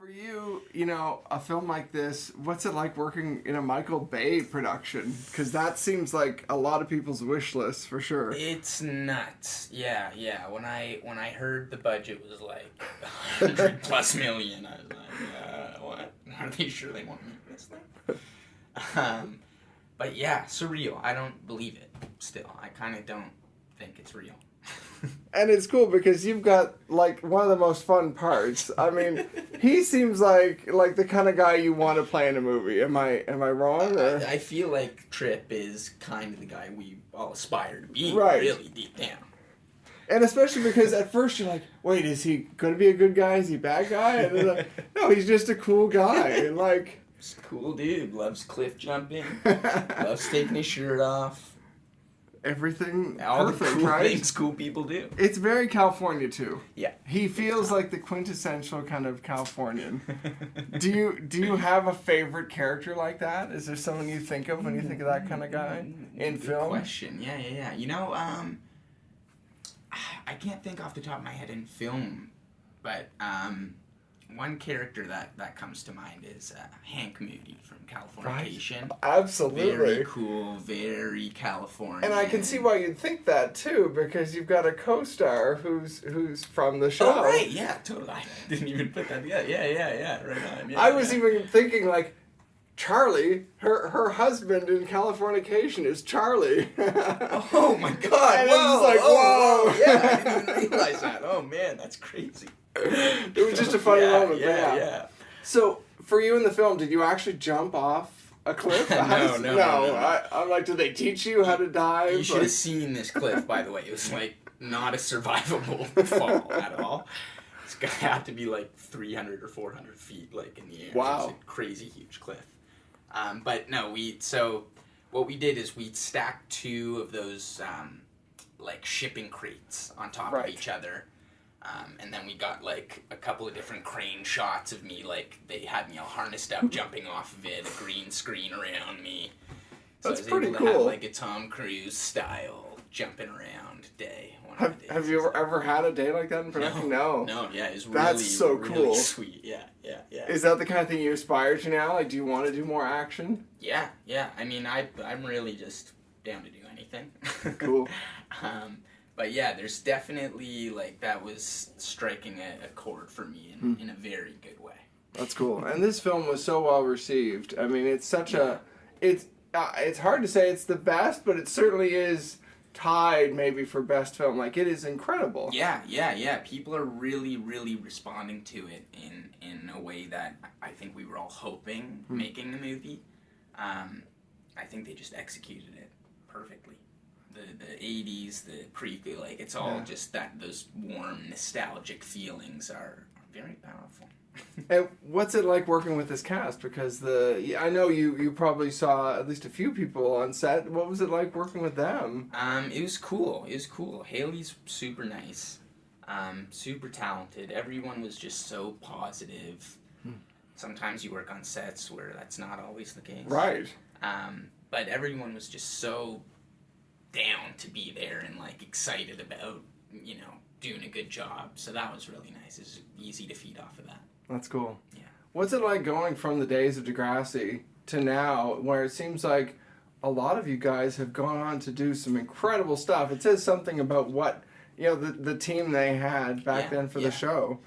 you, a film like this, what's it like working in a Michael Bay production? Because that seems like a lot of people's wish list for sure. It's nuts. Yeah. When I heard the budget was like 100+ million, I was like, what? Are they sure they want to make this thing? But yeah, surreal. I don't believe it still. I kind of don't think it's real. And it's cool because you've got like one of the most fun parts. I mean, he seems like the kind of guy you want to play in a movie. Am I wrong? I feel like Tripp is kind of the guy we all aspire to be, right. Really deep down. And especially because at first you're like, wait, is he going to be a good guy? Is he a bad guy? And then like, no, he's just a cool guy. And like, just a cool dude. Loves cliff jumping. Loves taking his shirt off. Everything all perfect, the cool right? things cool people do. It's very California too. Yeah, he feels like the quintessential kind of Californian. Do you have a favorite character like that? Is there someone you think of when you think of that kind of guy in Good film? Question. Yeah. I can't think off the top of my head in film, but one character that comes to mind is Hank Moody from Californication. Right. Absolutely. Very cool, very Californian. And I can see why you'd think that too, because you've got a co-star who's from the show. Oh, right, yeah, totally. I didn't even put that together. Yeah, right on. Yeah, I was even thinking like, Charlie, her husband in Californication is Charlie. Oh my God! And whoa, like, whoa! Yeah, I didn't even realize that. Oh man, that's crazy. It was just a funny moment. Yeah. So, for you in the film, did you actually jump off a cliff? No. I'm like, did they teach you how to dive? You should have seen this cliff, by the way. It was like not a survivable fall at all. It's gonna have to be like 300 or 400 feet, like in the air. Wow. It's a crazy huge cliff. But no, so what we did is we stacked two of those like shipping crates on top of each other. And then we got like a couple of different crane shots of me, like they had me all harnessed up, jumping off of it, a green screen around me. So That's I was pretty able cool. to have like a Tom Cruise style jumping around day. Have you ever had a day like that in production? No. Yeah, it's really, That's so really cool. Sweet. Yeah. Is that the kind of thing you aspire to now? Like, do you want to do more action? Yeah. I mean, I'm really just down to do anything. Cool. But yeah, there's definitely, like, that was striking a chord for me in a very good way. That's cool. And this film was so well received. I mean, it's such it's hard to say it's the best, but it certainly is tied maybe for best film. Like, it is incredible. Yeah. People are really, really responding to it in a way that I think we were all hoping making the movie. I think they just executed it perfectly. The 80s, the prequel, like it's all just those warm, nostalgic feelings are very powerful. And what's it like working with this cast? Because I know you probably saw at least a few people on set. What was it like working with them? It was cool. Haley's super nice, super talented. Everyone was just so positive. Sometimes you work on sets where that's not always the case. Right. But everyone was just so down to be there and like excited about, doing a good job. So that was really nice. It's easy to feed off of that. That's cool. Yeah. What's it like going from the days of Degrassi to now, where it seems like a lot of you guys have gone on to do some incredible stuff? It says something about what, the team they had back then for the show.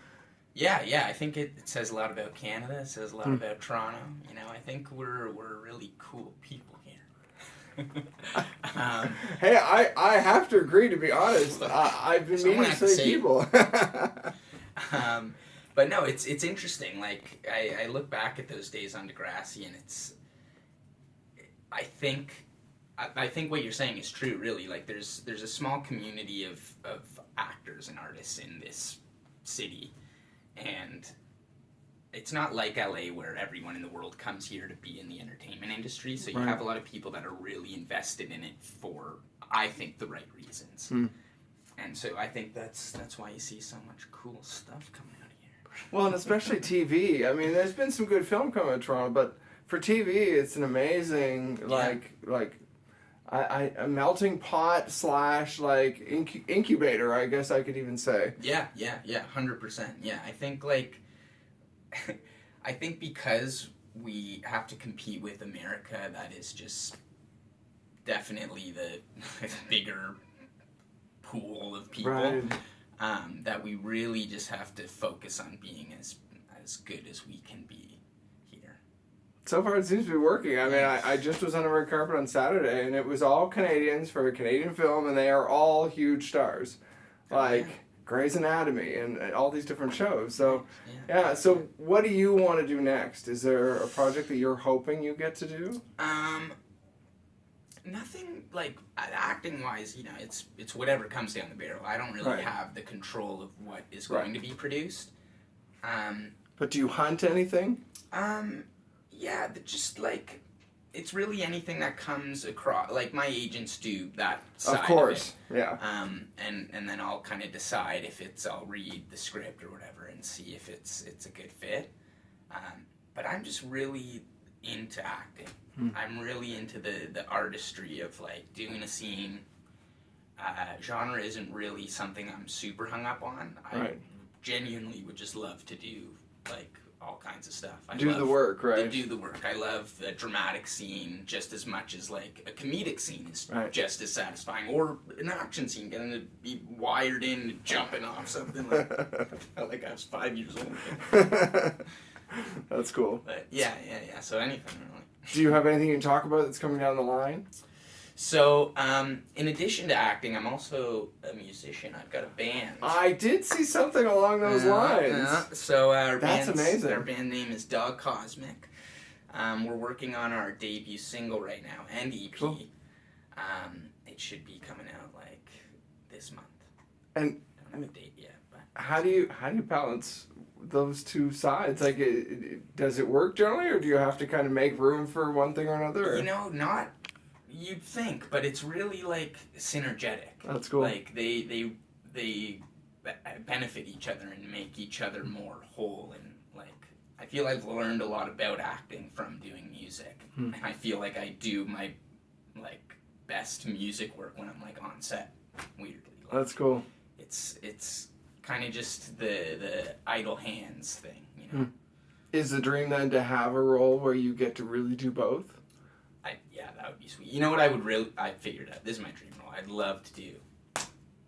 Yeah. I think it says a lot about Canada. It says a lot about Toronto. I think we're really cool people here. Hey, I have to agree, to be honest. I've been meeting so many people. But no, it's interesting. Like, I look back at those days on Degrassi, and I think what you're saying is true, really. Like, there's a small community of actors and artists in this city, and it's not like LA where everyone in the world comes here to be in the entertainment industry, so you have a lot of people that are really invested in it for, I think, the right reasons. And so I think that's why you see so much cool stuff coming out of here. Well, and especially TV. I mean, there's been some good film coming out of Toronto, but for TV, it's an amazing, a melting pot / incubator, I guess I could even say. Yeah, 100%. Yeah, I think, like, I think because we have to compete with America, that is just definitely the bigger pool of people. Right. That we really just have to focus on being as good as we can be here. So far, it seems to be working. I mean, I just was on a red carpet on Saturday, and it was all Canadians for a Canadian film, and they are all huge stars, like Grey's Anatomy and all these different shows. So, yeah. So, what do you want to do next? Is there a project that you're hoping you get to do? Nothing like acting wise. You know, it's whatever comes down the barrel. I don't really have the control of what is going to be produced. But do you hunt anything? Yeah, just like, it's really anything that comes across. Like, my agents do that side of course, of it. yeah. And then I'll kind of decide if I'll read the script or whatever and see if it's a good fit. But I'm just really into acting. I'm really into the artistry of, like, doing a scene. Genre isn't really something I'm super hung up on. I genuinely would just love to do, like, all kinds of stuff. Do the work, right? Do the work. I love a dramatic scene just as much as, like, a comedic scene is just as satisfying. Or an action scene, getting to be wired in, jumping off something. Like I was 5 years old. That's cool. But yeah. So anything, really. Do you have anything you can talk about that's coming down the line? So, in addition to acting, I'm also a musician. I've got a band. I did see something along those lines. So that's amazing. Our band name is Dog Cosmic. We're working on our debut single right now and EP. Cool. It should be coming out like this month. And don't have a date yet, but how do you balance those two sides? Like, does it work generally, or do you have to kind of make room for one thing or another? Or? You know, not. You'd think, but it's really, like, synergetic. That's cool. Like, they benefit each other and make each other more whole. And, like, I feel I've learned a lot about acting from doing music. And I feel like I do my, like, best music work when I'm, like, on set, weirdly. Like, that's cool. It's kind of just the idle hands thing, you know? Is the dream then to have a role where you get to really do both? Yeah, that would be sweet. You know what I figured out? This is my dream role. I'd love to do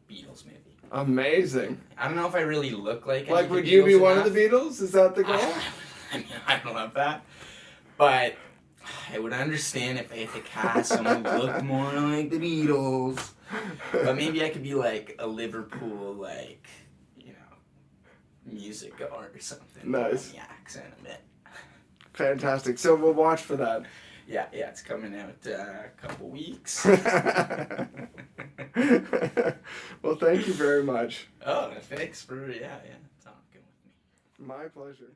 Beatles movie. Amazing. I don't know if I really look like Like, would you be one of the Beatles? Is that the goal? I mean, I don't love that. But I would understand if they had to cast someone who looked more like the Beatles. But maybe I could be like a Liverpool, like, you know, music or something. Nice. The accent a bit. Fantastic. So we'll watch for that. Yeah, it's coming out a couple weeks. Well, thank you very much. Oh, thanks for, talking with me. My pleasure.